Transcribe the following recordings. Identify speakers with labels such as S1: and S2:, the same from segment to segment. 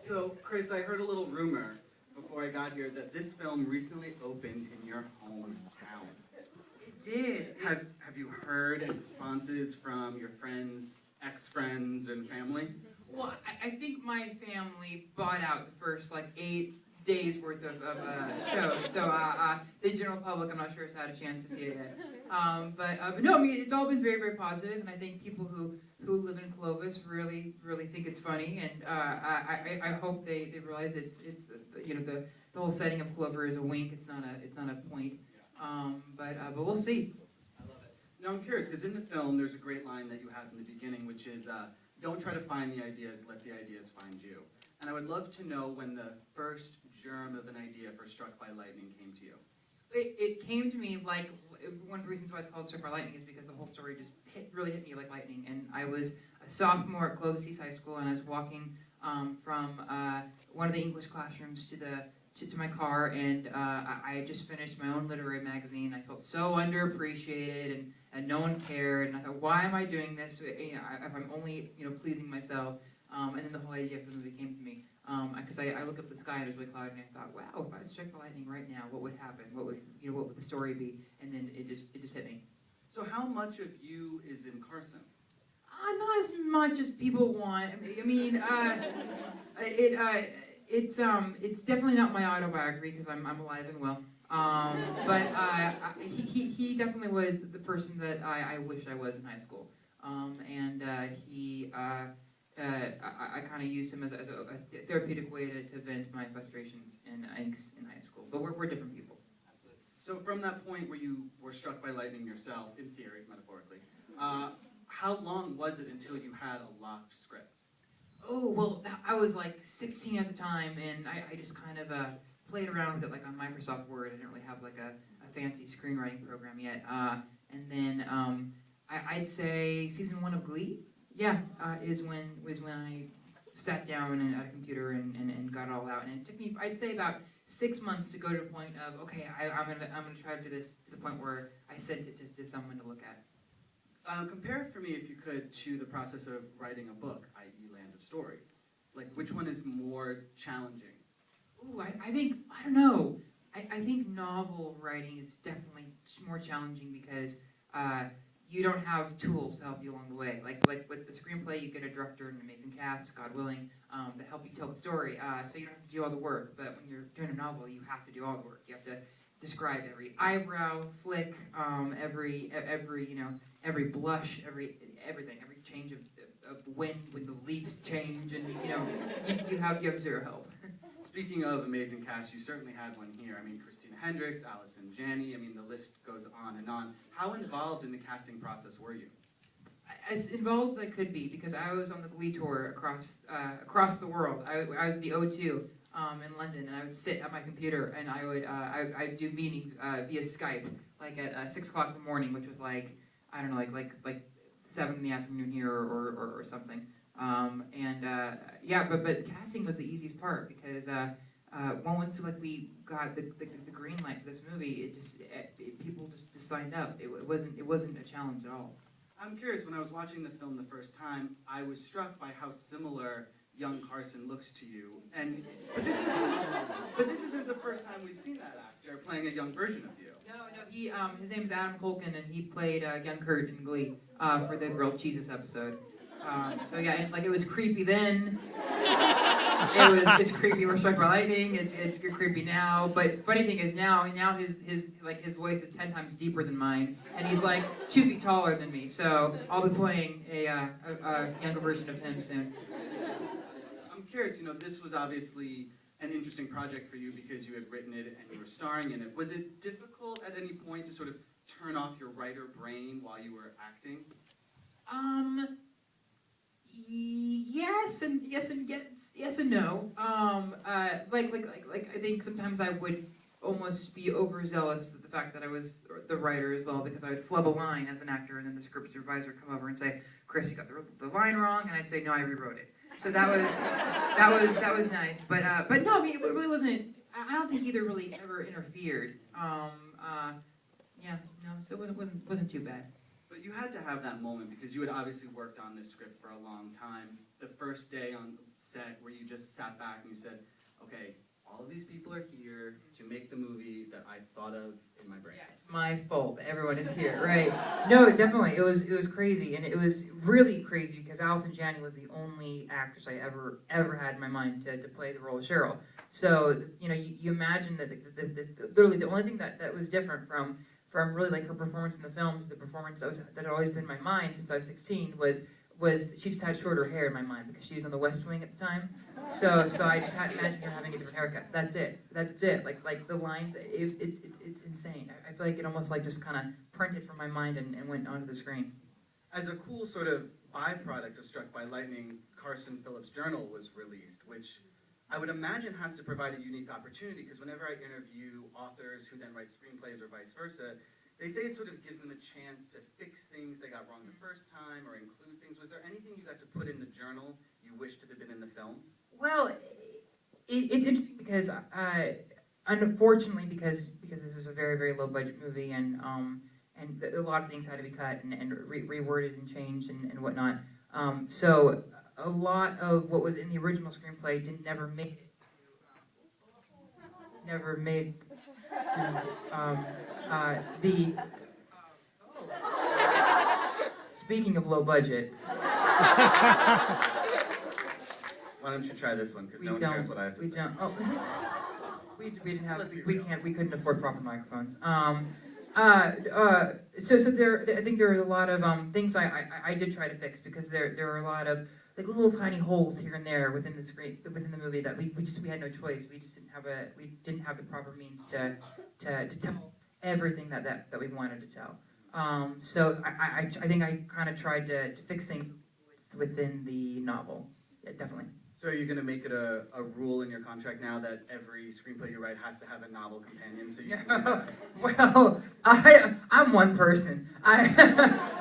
S1: So, Chris, I heard a little rumor before I got here that this film recently opened in your hometown.
S2: It did.
S1: Have you heard any responses from your friends, ex-friends, and family?
S2: Well, I think my family bought out the first like 8 days worth of shows, so the general public, I'm not sure has had a chance to see it yet. But no, I mean it's all been very, very positive, and I think people who live in Clovis really think it's funny, and I hope they realize it's the whole setting of Clover is a wink. It's not a point. But we'll see.
S1: I love it. Now I'm curious because in the film there's a great line that you have in the beginning, which is don't try to find the ideas, let the ideas find you. And I would love to know when the first germ of an idea for Struck by Lightning came to you.
S2: It came to me like one of the reasons why it's called Struck by Lightning is because the whole story just really hit me like lightning. And I was a sophomore at Clovis East High School, and I was walking from one of the English classrooms to my car, and I had just finished my own literary magazine. I felt so underappreciated, and no one cared. And I thought, why am I doing this? If I'm only pleasing myself. And then the whole idea of the movie came to me because I looked up at the sky and it was really cloudy, and I thought, wow, if I was struck by lightning right now, what would happen? What would the story be? And then it just hit me.
S1: So how much of you is in Carson?
S2: Not as much as people want. I mean, it's definitely not my autobiography because I'm alive and well. But he definitely was the person that I wished I was in high school. I kind of used him as a therapeutic way to vent my frustrations and angst in high school. But we're different people.
S1: Absolutely. So from that point where you were struck by lightning yourself, in theory, metaphorically, how long was it until you had a locked script?
S2: Oh, well, I was like 16 at the time, and I just kind of played around with it like on Microsoft Word. I didn't really have like a fancy screenwriting program yet. And then I'd say season 1 of Glee. Yeah, was when I sat down and at a computer and got it all out, and it took me, I'd say, about 6 months to go to the point of okay, I'm gonna try to do this to the point where I sent it to someone to look at.
S1: Compare it for me, if you could, to the process of writing a book, i.e., Land of Stories. Like, which one is more challenging?
S2: Ooh, I think I don't know. I think novel writing is definitely more challenging because you don't have tools to help you along the way. Like with the screenplay, you get a director and an amazing cast, God willing, to help you tell the story. So you don't have to do all the work. But when you're doing a novel, you have to do all the work. You have to describe every eyebrow flick, every blush, everything, every change of wind when the leaves change, and you have zero help.
S1: Speaking of amazing cast, you certainly had one here. I mean, Christina Hendricks, Allison Janney, I mean, the list goes on and on. How involved in the casting process were you?
S2: As involved as I could be, because I was on the Glee tour across the world. I was at the O2 in London, and I would sit at my computer, and I'd do meetings via Skype, like at 6 o'clock in the morning, which was like, I don't know, like 7 in the afternoon here or something. But casting was the easiest part because once we got the green light for this movie, people just signed up. It wasn't a challenge at all.
S1: I'm curious, when I was watching the film the first time, I was struck by how similar young Carson looks to you. But this isn't the first time we've seen that actor playing a young version of you.
S2: No, his name's Adam Culkin, and he played young Kurt in Glee for the Grilled Cheeses episode. So yeah, it was creepy then. It's creepy. We're struck by lightning. It's creepy now. But funny thing is now his voice is 10 times deeper than mine, and he's like 2 feet taller than me. So I'll be playing a younger version of him soon.
S1: I'm curious. This was obviously an interesting project for you because you had written it and you were starring in it. Was it difficult at any point to sort of turn off your writer brain while you were acting? Yes and no. I think sometimes I would almost be overzealous at the fact that I was the writer as well, because I would flub a line as an actor, and then the script supervisor would come over and say, "Chris, you got the line wrong," and I'd say, "No, I rewrote it." So that was nice. But no, I mean, it really wasn't. I don't think either really ever interfered. So it wasn't too bad. But you had to have that moment because you had obviously worked on this script for a long time. The
S3: first day on set where you just sat back and you said, okay, all of these people are here to make the movie that I thought of in my brain?
S2: Yeah, it's my fault. Everyone is here, right? No, definitely. It was crazy, and it was really crazy because Allison Janney was the only actress I ever had in my mind to play the role of Cheryl. So you imagine that literally the only thing that was different from really like her performance in the film to the performance that had always been in my mind since I was 16 was she just had shorter hair in my mind because she was on the West Wing at the time. So I just had to imagine her having a different haircut. That's it. Like the lines, it's insane. I feel like it almost like just kind of printed from my mind and went onto the screen.
S3: As a cool sort of byproduct of Struck by Lightning, Carson Phillips' journal was released, which I would imagine has to provide a unique opportunity, because whenever I interview authors who then write screenplays or vice versa, they say it sort of gives them a chance to fix things they got wrong the first time or include things. Was there anything you got to put in the journal you wished had been in the film?
S2: Well, it's interesting because unfortunately because this was a very, very low budget movie and a lot of things had to be cut and reworded and changed and whatnot. So a lot of what was in the original screenplay never made it. Never made the. Speaking of low budget.
S3: Why don't you try this one? Because no one cares what I have to say.
S2: We don't. Oh, we didn't have. We couldn't afford proper microphones. So there. I think there are a lot of things I did try to fix because there are a lot of like little tiny holes here and there within the movie that we had no choice. We just didn't have the proper means to tell everything that we wanted to tell. So I think I kind of tried to fix things within the novel. Yeah, definitely.
S3: So are you going to make it a rule in your contract now that every screenplay you write has to have a novel companion? So you can
S2: Well, I'm one person. And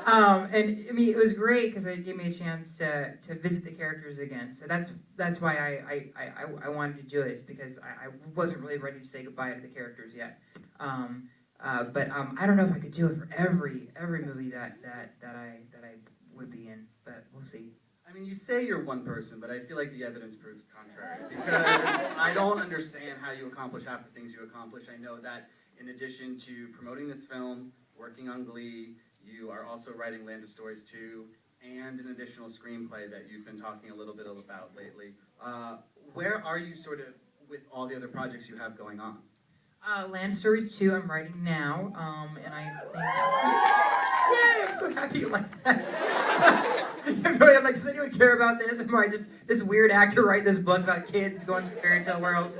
S2: I mean it was great because it gave me a chance to visit the characters again. So that's why I wanted to do it. It's because I wasn't really ready to say goodbye to the characters yet. But I don't know if I could do it for every movie that I would be in. But we'll see.
S3: I mean, you say you're one person, but I feel like the evidence proves the contrary. Because I don't understand how you accomplish half the things you accomplish. I know that in addition to promoting this film, working on Glee, you are also writing Land of Stories 2, and an additional screenplay that you've been talking a little bit about lately. Where are you sort of with all the other projects you have going on?
S2: Land Stories 2 I'm writing now, and I think... Yay, I'm so happy you like that. I'm like, does anyone care about this? Am I just this weird actor write this book about kids going to the fairy tale world?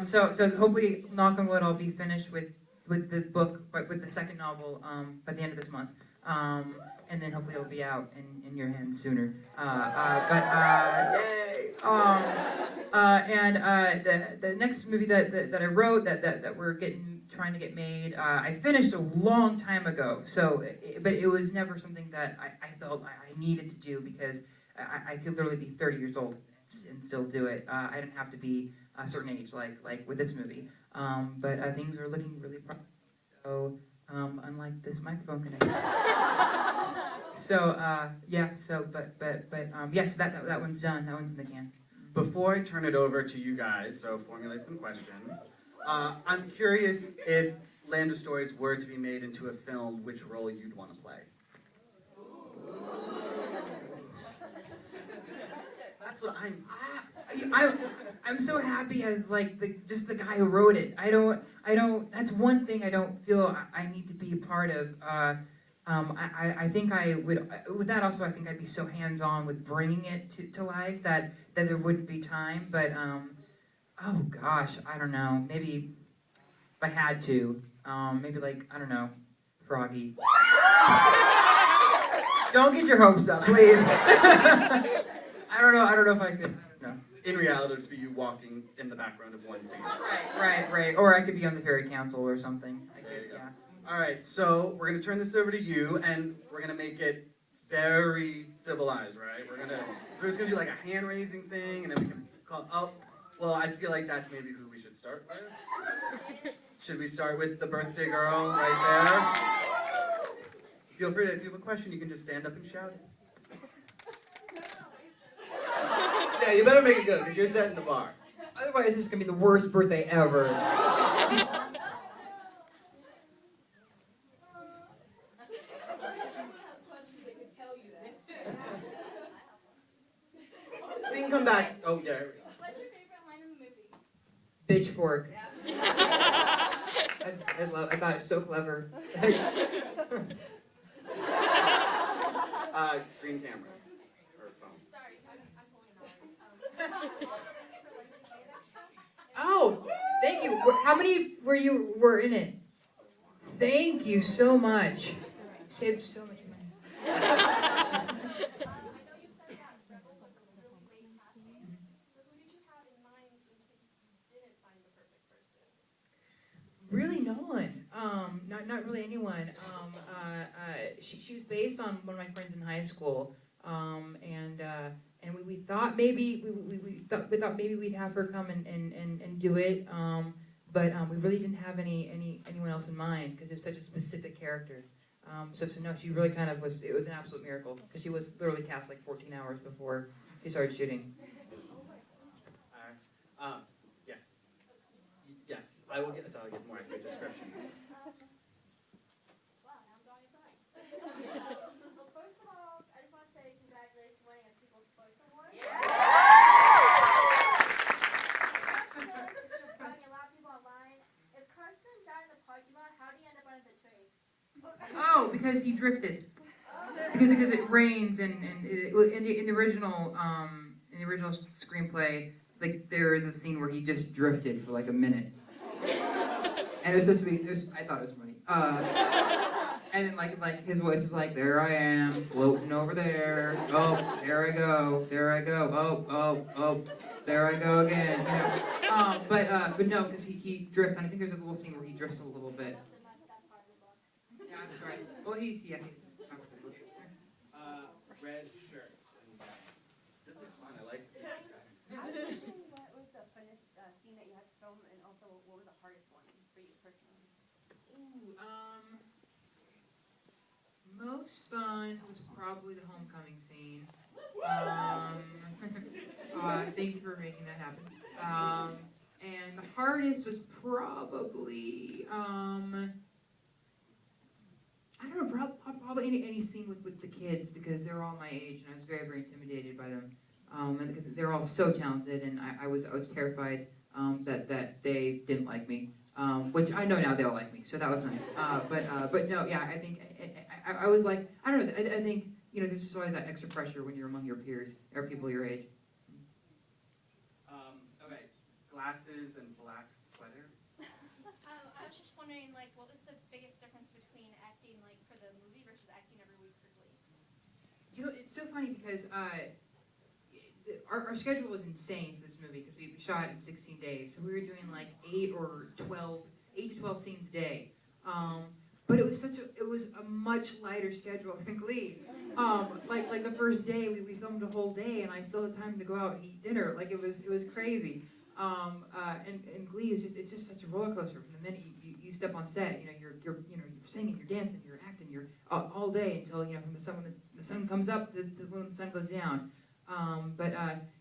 S2: So hopefully, knock on wood, I'll be finished with the book, with the second novel by the end of this month. And then hopefully it'll be out in your hands sooner. Yay! The next movie that I wrote that we're trying to get made, I finished a long time ago. But it was never something that I felt I needed to do because I could literally be 30 years old and still do it. I didn't have to be a certain age like with this movie. But things are looking really promising. So unlike this microphone connection. Yes, that one's done. That one's in the can.
S3: Before I turn it over to you guys, so formulate some questions. I'm curious if Land of Stories were to be made into a film, which role you'd want to play. That's what
S2: I'm so happy as like just the guy who wrote it. I don't. That's one thing I don't feel I need to be a part of. I think I would. With that also, I think I'd be so hands-on with bringing it to life that there wouldn't be time. But oh gosh, I don't know. Maybe if I had to, maybe like I don't know, Froggy. Don't get your hopes up, please. I don't know if I could. No.
S3: In reality, it'd be you walking in the background of one scene.
S2: Right. Or I could be on the Fairy Council or something. Yeah.
S3: All right, so we're going to turn this over to you, and we're going to make it very civilized, right? We're just going to do like a hand-raising thing, and then we can call, oh, well, I feel like that's maybe who we should start with. Should we start with the birthday girl right there? Feel free to, if you have a question, you can just stand up and shout it. Yeah, you better make it good, because you're setting the bar.
S1: Otherwise, it's just gonna be the worst birthday ever.
S3: We can come back. Oh, yeah, here we go.
S4: What's your favorite line in the movie?
S1: Pitchfork. I thought it was so clever.
S3: Green camera. Or phone.
S4: Sorry, I'm pulling out.
S1: Oh, thank you. How many were in it? Thank you so much. Saved so much money.
S4: I know you said that Rebel was a really great casting. So who did you have in mind in case you didn't find the perfect person?
S1: Really, no one. Not really anyone. She was based on one of my friends in high school, and we thought maybe we thought maybe we'd have her come and do it, but we really didn't have anyone else in mind because it was such a specific character. So no, she really kind of was. It was an absolute miracle because she was literally cast like 14 hours before she started shooting.
S3: Yes. Yes, I will get. So I'll get more accurate descriptions.
S4: Wow, now I'm drawing a drawing. Well, first of all, I just want to say congratulations on winning a People's Choice Award. Talking a lot of people online. If Carson died in the parking lot, how do you end up under the tree?
S1: Oh, because he drifted. Because it rains and in the original screenplay, like there is a scene where he just drifted for like a minute, and it was supposed to be. I thought it was funny. And then like his voice is like, there I am floating over there. Oh, there I go. There I go. Oh, there I go again. You know? But no, because he drifts. And I think there's a little scene where he drifts a little bit. Yeah, I'm sorry. Well, he's.
S3: Red shirt and bag. This is fun. I like this guy.
S5: I was wondering what was the funnest scene that you had to film, and also what was the hardest one for you personally?
S1: Ooh, most fun was probably the homecoming scene. Thank you for making that happen. And the hardest was probably, I don't know, probably any scene with the kids because they're all my age and I was very, very intimidated by them. And because they're all so talented and I was terrified that they didn't like me. Which I know now they all like me, so that was nice. But no, yeah, I think I was like, I don't know, I think, you know, there's just always that extra pressure when you're among your peers or people your age.
S3: Okay, glasses and black sweater.
S4: I was just wondering, like, what was the biggest difference between acting, like, for the movie versus acting every week for Glee?
S1: You know, it's so funny because our schedule was insane for this movie because we shot in 16 days. So we were doing like 8 to 12 scenes a day. But it was a much lighter schedule than Glee. Like the first day we filmed a whole day and I still had time to go out and eat dinner. Like it was crazy. And Glee is just such a roller coaster from the minute you step on set. You know, you're singing, you're dancing, you're acting, you're all day until from when the sun comes up, when the sun goes down.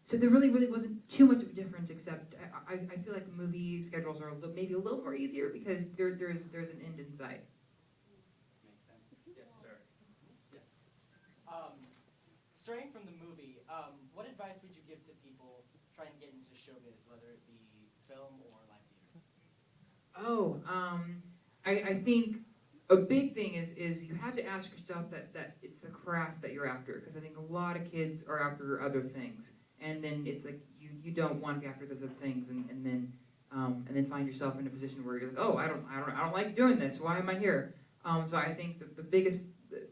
S1: So there really wasn't too much of a difference, except I feel like movie schedules are maybe a little more easier because there's an end in sight.
S3: Makes sense. Yes, sir. Yes.
S6: Straying from the movie, what advice would you give to people trying to get into showbiz, whether it be film or live theater?
S1: Oh, I think a big thing is you have to ask yourself that it's the craft that you're after, because I think a lot of kids are after other things, and then it's like you don't want to be after those other things, and then find yourself in a position where you're like, oh, I don't like doing this. Why am I here? So I think the biggest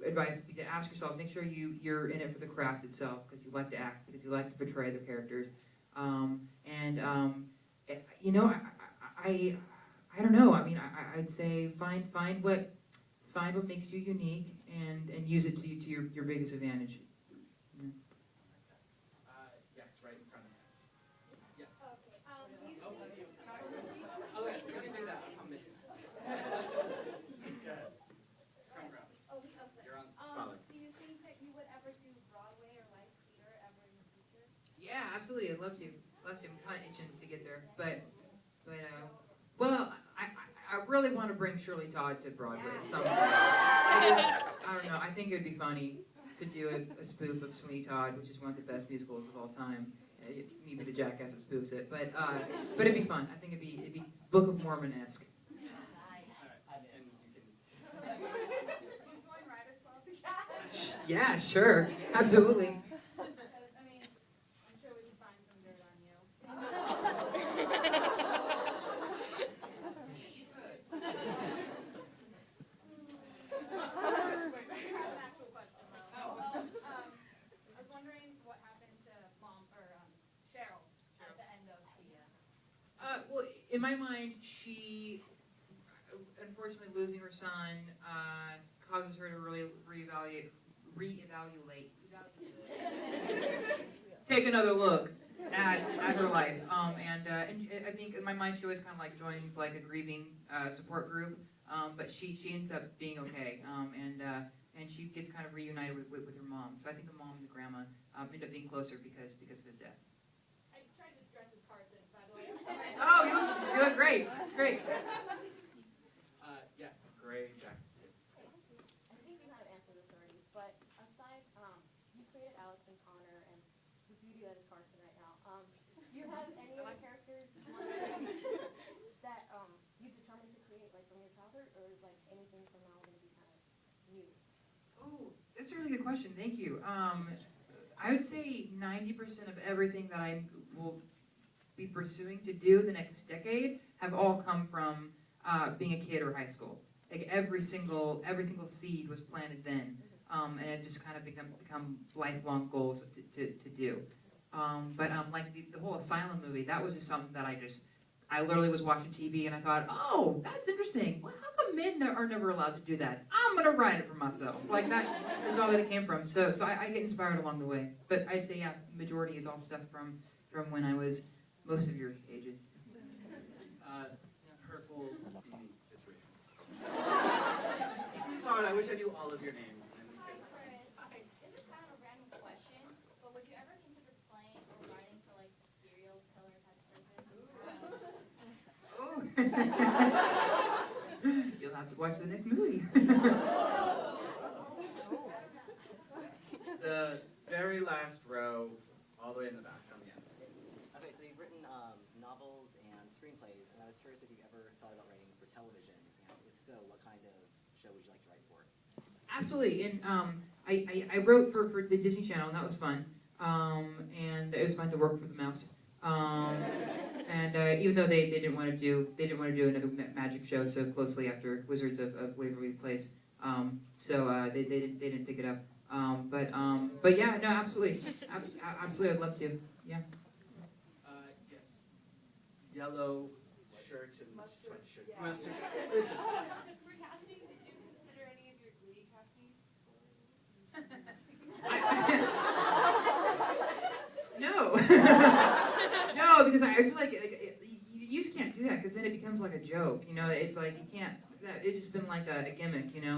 S1: advice would be to ask yourself, make sure you're in it for the craft itself, because you like to act, because you like to portray the characters, I don't know. I mean, I'd say find what makes you unique and use it to your biggest advantage.
S3: Yes, right in front of me. Yes.
S4: Okay.
S3: Oh, okay, we can do that. I'll come with you. Go ahead. Come around. You're on spotlight.
S4: Do you think that you would ever do Broadway or live theater ever in the future?
S1: Yeah,
S2: Absolutely, I'd love to. Love to. I'm kind of itching to get there, well, I really want to bring Shirley Todd to Broadway at some point. I don't know. I think it would be funny to do a spoof of Sweeney Todd, which is one of the best musicals of all time. Maybe the Jackass that spoofs it, but it'd be fun. I think it'd be Book of Mormon-esque. Yeah, sure, absolutely.
S4: I mean, I'm sure we can find some dirt on you. I have an actual question though. I was wondering what happened to Mom or Cheryl at the end of the.
S2: Well, in my mind, she, unfortunately, losing her son causes her to really reevaluate, take another look at her life. And I think in my mind, she always kind of like joins like a grieving support group. But she ends up being okay. And she gets kind of reunited with her mom. So I think the mom and the grandma end up being closer because of his death.
S4: I tried to dress as Carson, by the way.
S2: Oh, you look great. Great.
S3: Yes, gray jacket.
S5: I think you kind of answered this already, but aside, you created Alex and Connor and the beauty that is Carson right now. Do you have any other characters that you determined to create like from your childhood, or is like anything from now going to be kind of new?
S2: Oh, that's a really good question. Thank you. I would say 90% of everything that I will be pursuing to do the next decade have all come from being a kid or high school. Like every single seed was planted then, and it just kind of become lifelong goals to do. But like the whole Asylum movie, that was just something that I literally was watching TV and I thought, oh, that's interesting. Well, how come men are never allowed to do that? I'm gonna write it for myself. Like that's all that it came from. So I get inspired along the way. But I'd say majority is all stuff from when I was most of your ages.
S3: Purple beanie situation. Sorry, I wish I knew all of your names. And then we
S4: Hi,
S3: could...
S4: Chris. This is kind of a random question, but would you ever consider playing or writing for like a serial killer type person?
S2: Oh. You'll have to watch the next movie.
S3: The very last row, all the way in the back on the end.
S7: Okay, so you've written novels and screenplays, and I was curious if you ever thought about writing for television, and if so, what kind of show would you like to write for?
S2: Absolutely, and I wrote for the Disney Channel, and that was fun. And it was fun to work for the mouse. And even though they didn't want to do another magic show so closely after Wizards of Waverly Place, so they didn't pick it up. But yeah, no, absolutely, absolutely, I'd love to. Yeah.
S3: Yes. Yellow shirt and sweatshirt.
S5: Yeah.
S3: Mustard. Listen.
S4: For casting, did you consider any of your Glee casting scores?
S2: No. No, because I feel like you just can't do that because then it becomes like a joke. You know, it's like you can't. It's just been like a gimmick. You know,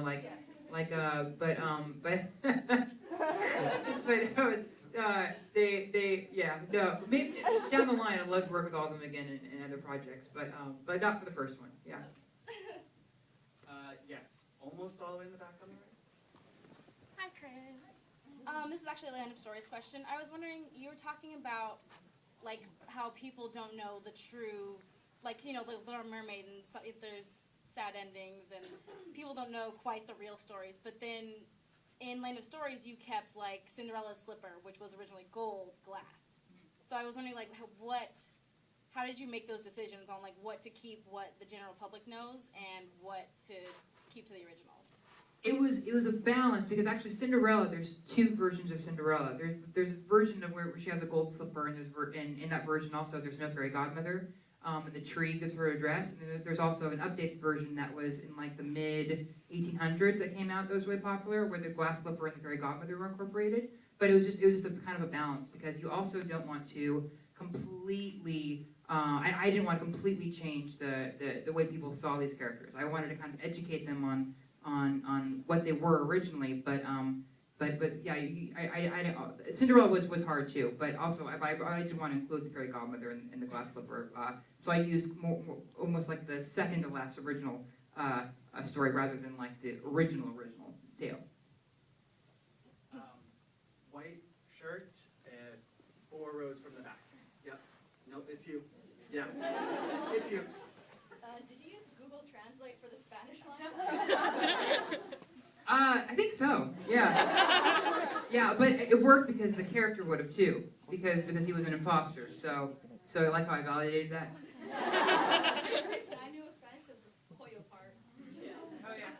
S2: no. Maybe down the line, I'd love to work with all of them again in other projects, but not for the first one. Yeah.
S3: Yes. Almost all the way in the back on the right.
S8: Hi, Chris. This is actually a Land of Stories question. I was wondering, you were talking about like how people don't know the true, like, you know, the Little Mermaid, and so, if there's sad endings, and people don't know quite the real stories. But then in Land of Stories, you kept like Cinderella's slipper, which was originally gold glass. So I was wondering, like, how did you make those decisions on like what to keep, what the general public knows, and what to keep to the originals?
S2: It was a balance because actually Cinderella, there's two versions of Cinderella. There's a version of where she has a gold slipper, and in that version also there's no fairy godmother, and the tree gives her a dress. And then there's also an updated version that was in like the mid 1800s that came out that was really popular, where the glass slipper and the fairy godmother were incorporated. But it was just a kind of a balance because you also don't want to completely. I didn't want to completely change the way people saw these characters. I wanted to kind of educate them on what they were originally, but But yeah, Cinderella was hard too. But also, I did want to include the fairy godmother and the glass slipper. So I used more almost like the second to last original story rather than like the original tale.
S3: White shirt and 4 rows from the back. Yep. Nope, it's you. Yeah. It's you.
S5: Did you use Google Translate for the Spanish line?
S2: I think so. Yeah. Yeah, but it worked because the character would have too, because he was an imposter. So I like how I validated that.
S5: The reason I knew it was Spanish because the pollo part.
S2: Oh yeah.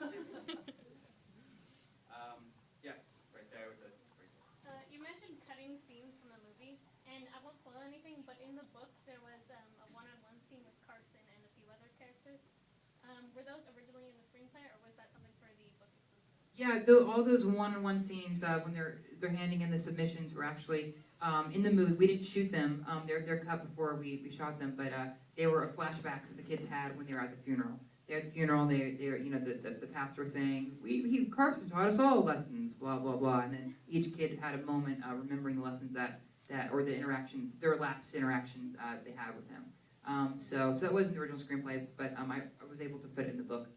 S3: Yes, right there with the.
S9: You mentioned cutting scenes from the movie, and I won't spoil anything, but in the book there was a one-on-one scene with Carson and a few other characters. Were those originally in the screenplay, or was that something for the book exclusive?
S2: Yeah, all those one-on-one scenes when they're handing in the submissions were actually in the movie. We didn't shoot them; they're cut before we shot them. But they were flashbacks that the kids had when they were at the funeral. They were at the funeral, and they the pastor was saying, Carson taught us all lessons, blah blah blah, and then each kid had a moment remembering the lessons that or the interaction, their last interaction they had with him. So that wasn't the original screenplays, but I was able to fit it in the book.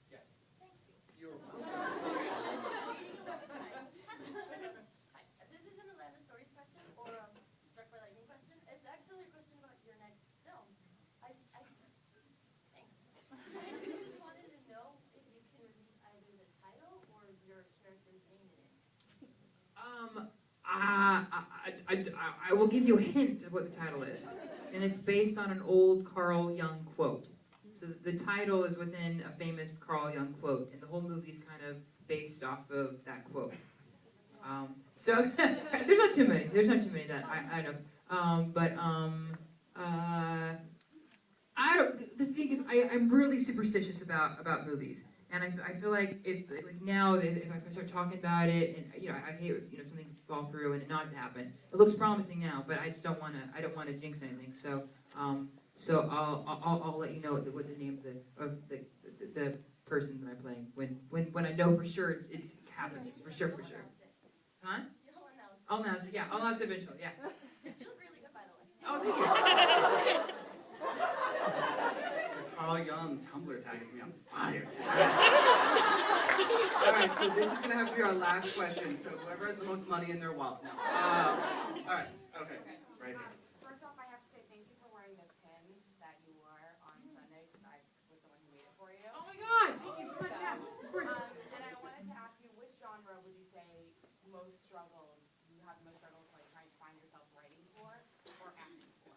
S3: Yes. You're welcome.
S4: This isn't a Laemmle Stories question or a Struck by Lightning question. It's actually a question about your next film. Thanks. I just wanted to know if you can release either the title or your character's name in it.
S2: I will give you a hint of what the title is, and it's based on an old Carl Jung quote. So the title is within a famous Carl Jung quote, and the whole movie is kind of based off of that quote. So there's not too many. There's not too many that I know. I don't. The thing is, I'm really superstitious about movies. And I feel like if now if I start talking about it, and I hate something to fall through and it not to happen. It looks promising now, but I just don't want to jinx anything. So I'll let you know what the name of the person that I'm playing when I know for sure it's happening for sure. Huh? I'll announce it. Yeah, I'll announce it eventually. Yeah.
S4: You look really good, by the way.
S2: Oh, thank you.
S3: Carl Jung Tumblr tag is me on fire. All right, so this is gonna have to be our last question. So whoever has the most money in their wallet. No. All right. Okay. Right here.
S10: First off, I have to say thank you for wearing the pin that you wore on Sunday because I was the one who made it for you.
S2: Oh my God! Thank you so much. Yeah, of course.
S10: And I wanted to ask you, which genre would you say you have the most struggles like trying to find yourself writing for or acting for?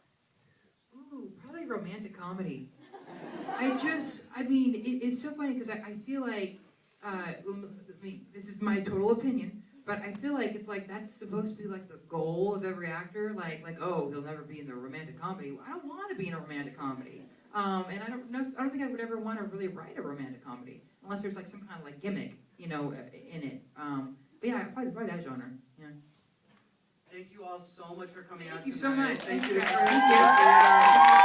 S2: Ooh, probably romantic comedy. It's so funny because I feel like, this is my total opinion, but I feel like it's like that's supposed to be like the goal of every actor, like oh, he'll never be in the romantic comedy. Well, I don't want to be in a romantic comedy, and I don't think I would ever want to really write a romantic comedy unless there's like some kind of like gimmick, in it. But yeah, probably that genre. Yeah.
S3: Thank you all so much for coming out
S2: Thank you
S3: tonight.
S2: so much.
S3: Thank you.
S2: Thank you.